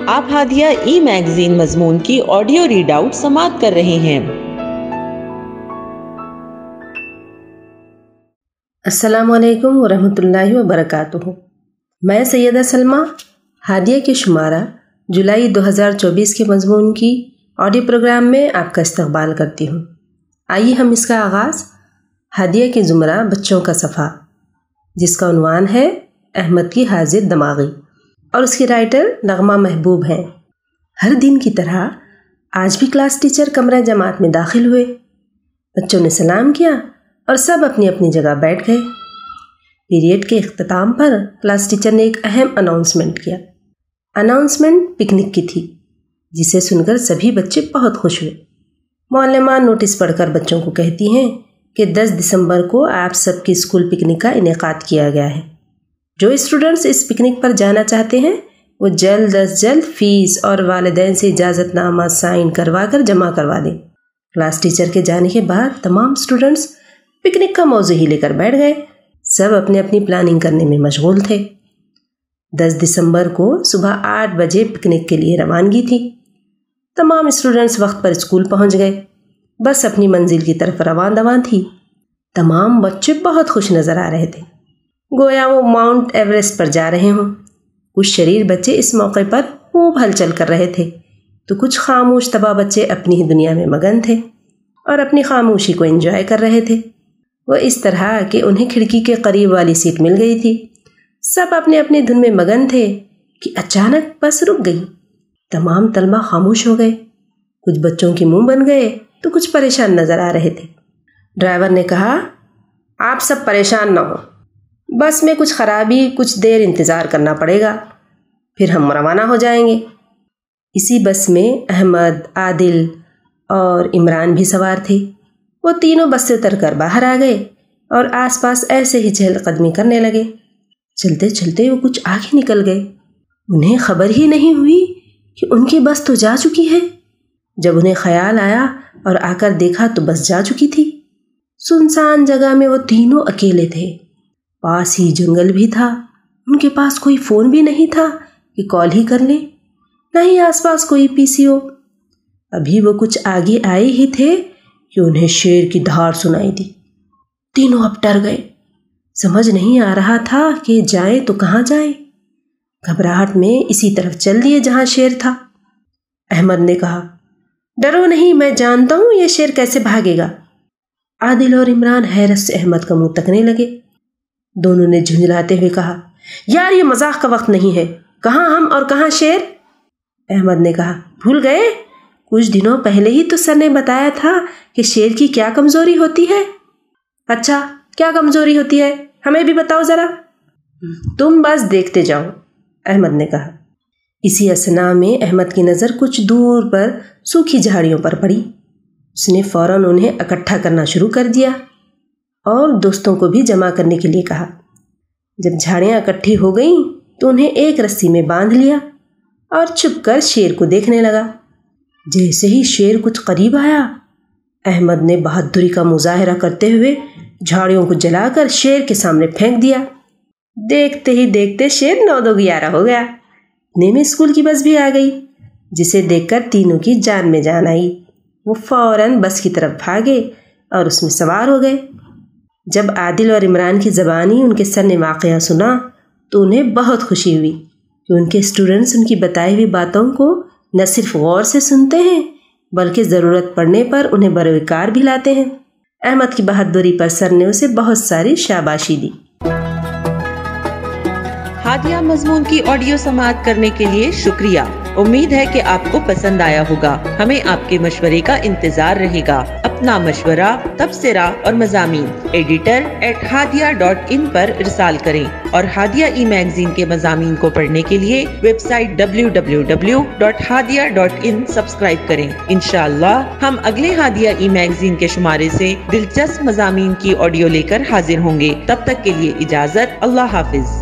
آپ ہادیہ ای میگزین مضمون کی آڈیو ریڈ آؤٹ سماعت کر رہے ہیں۔ السلام علیکم ورحمۃ اللہ وبرکاتہ۔ میں سیدہ سلمہ ہادیہ کے شمارہ جولائی 2024 کے مضمون کی آڈیو پروگرام میں آپ کا استقبال کرتی ہوں۔ آئیے ہم اس کا آغاز ہادیہ کے زمرہ بچوں کا صفحہ، جس کا عنوان ہے احمد کی حاضر دماغی، اور اس کی رائٹر نغمہ محبوب ہیں۔ ہر دن کی طرح آج بھی کلاس ٹیچر کمرہ جماعت میں داخل ہوئے۔ بچوں نے سلام کیا اور سب اپنی اپنی جگہ بیٹھ گئے۔ پیریڈ کے اختتام پر کلاس ٹیچر نے ایک اہم اناؤنسمنٹ کیا۔ اناؤنسمنٹ پکنک کی تھی، جسے سن کر سبھی بچے بہت خوش ہوئے۔ معلمہ نوٹس پڑھ کر بچوں کو کہتی ہیں کہ 10 دسمبر کو آپ سب کی اسکول پکنک کا انعقاد کیا گیا ہے۔ جو اسٹوڈنٹس اس پکنک پر جانا چاہتے ہیں وہ جلد از جلد فیس اور والدین سے اجازت نامہ سائن کروا کر جمع کروا دیں۔ کلاس ٹیچر کے جانے کے بعد تمام اسٹوڈنٹس پکنک کا موضوع ہی لے کر بیٹھ گئے۔ سب اپنی اپنی پلاننگ کرنے میں مشغول تھے۔ 10 دسمبر کو صبح 8 بجے پکنک کے لیے روانگی تھی۔ تمام اسٹوڈنٹس وقت پر اسکول پہنچ گئے۔ بس اپنی منزل کی طرف رواں دواں تھی۔ تمام بچے بہت خوش نظر آ رہے تھے، گویا وہ ماؤنٹ ایوریسٹ پر جا رہے ہوں۔ کچھ شریر بچے اس موقع پر خوب ہلچل کر رہے تھے، تو کچھ خاموش طبع بچے اپنی ہی دنیا میں مگن تھے اور اپنی خاموشی کو انجوائے کر رہے تھے۔ وہ اس طرح کہ انہیں کھڑکی کے قریب والی سیٹ مل گئی تھی۔ سب اپنے اپنے دھن میں مگن تھے کہ اچانک بس رک گئی۔ تمام طلبہ خاموش ہو گئے۔ کچھ بچوں کے منہ بن گئے تو کچھ پریشان نظر آ رہے تھے۔ ڈرائیور نے کہا، آپ سب پریشان نہ ہو، بس میں کچھ خرابی، کچھ دیر انتظار کرنا پڑے گا، پھر ہم روانہ ہو جائیں گے۔ اسی بس میں احمد، عادل اور عمران بھی سوار تھے۔ وہ تینوں بس سے اتر کر باہر آ گئے اور آس پاس ایسے ہی چہل قدمی کرنے لگے۔ چلتے چلتے وہ کچھ آگے نکل گئے۔ انہیں خبر ہی نہیں ہوئی کہ ان کی بس تو جا چکی ہے۔ جب انہیں خیال آیا اور آ کر دیکھا تو بس جا چکی تھی۔ سنسان جگہ میں وہ تینوں اکیلے تھے۔ پاس ہی جنگل بھی تھا۔ ان کے پاس کوئی فون بھی نہیں تھا کہ کال ہی کر لیں، نہ ہی آس پاس کوئی پی سی او۔ ابھی وہ کچھ آگے آئے ہی تھے کہ انہیں شیر کی دھاڑ سنائی دی۔ تینوں اب ڈر گئے۔ سمجھ نہیں آ رہا تھا کہ جائیں تو کہاں جائیں۔ گھبراہٹ میں اسی طرف چل دیے جہاں شیر تھا۔ احمد نے کہا، ڈرو نہیں، میں جانتا ہوں یہ شیر کیسے بھاگے گا۔ عادل اور عمران حیرت سے احمد کا منہ تکنے لگے۔ دونوں نے جھنجھلاتے ہوئے کہا، یار یہ مذاق کا وقت نہیں ہے، کہاں ہم اور کہاں شیر؟ احمد نے کہا، بھول گئے؟ کچھ دنوں پہلے ہی تو سر نے بتایا تھا کہ شیر کی کیا کمزوری ہوتی ہے۔ اچھا، کیا کمزوری ہوتی ہے؟ ہمیں بھی بتاؤ ذرا۔ تم بس دیکھتے جاؤ، احمد نے کہا۔ اسی اثنا میں احمد کی نظر کچھ دور پر سوکھی جھاڑیوں پر پڑی۔ اس نے فوراً انہیں اکٹھا کرنا شروع کر دیا اور دوستوں کو بھی جمع کرنے کے لیے کہا۔ جب جھاڑیاں اکٹھی ہو گئیں تو انہیں ایک رسی میں باندھ لیا اور چھپ کر شیر کو دیکھنے لگا۔ جیسے ہی شیر کچھ قریب آیا، احمد نے بہادری کا مظاہرہ کرتے ہوئے جھاڑیوں کو جلا کر شیر کے سامنے پھینک دیا۔ دیکھتے ہی دیکھتے شیر 9-2-11 ہو گیا۔ اتنے میں اسکول کی بس بھی آ گئی، جسے دیکھ کر تینوں کی جان میں جان آئی۔ وہ فوراً بس کی طرف بھاگے اور اس میں سوار ہو گئے۔ جب عادل اور عمران کی زبانی ان کے سر نے واقعہ سنا تو انہیں بہت خوشی ہوئی کہ ان کے اسٹوڈنٹس ان کی بتائی ہوئی باتوں کو نہ صرف غور سے سنتے ہیں بلکہ ضرورت پڑنے پر انہیں بروکار بھی لاتے ہیں۔ احمد کی بہادری پر سر نے اسے بہت ساری شاباشی دی۔ ہادیہ مضمون کی آڈیو سماعت کرنے کے لیے شکریہ۔ امید ہے کہ آپ کو پسند آیا ہوگا۔ ہمیں آپ کے مشورے کا انتظار رہے گا۔ اپنا مشورہ، تبصرہ اور مضامین editor@hadia.in پر ارسال کریں اور ہادیہ ای میگزین کے مضامین کو پڑھنے کے لیے ویب سائٹ www.hadia.in سبسکرائب کریں۔ انشاءاللہ ہم اگلے ہادیہ ای میگزین کے شمارے سے دلچسپ مضامین کی آڈیو لے کر حاضر ہوں گے۔ تب تک کے لیے اجازت، اللہ حافظ۔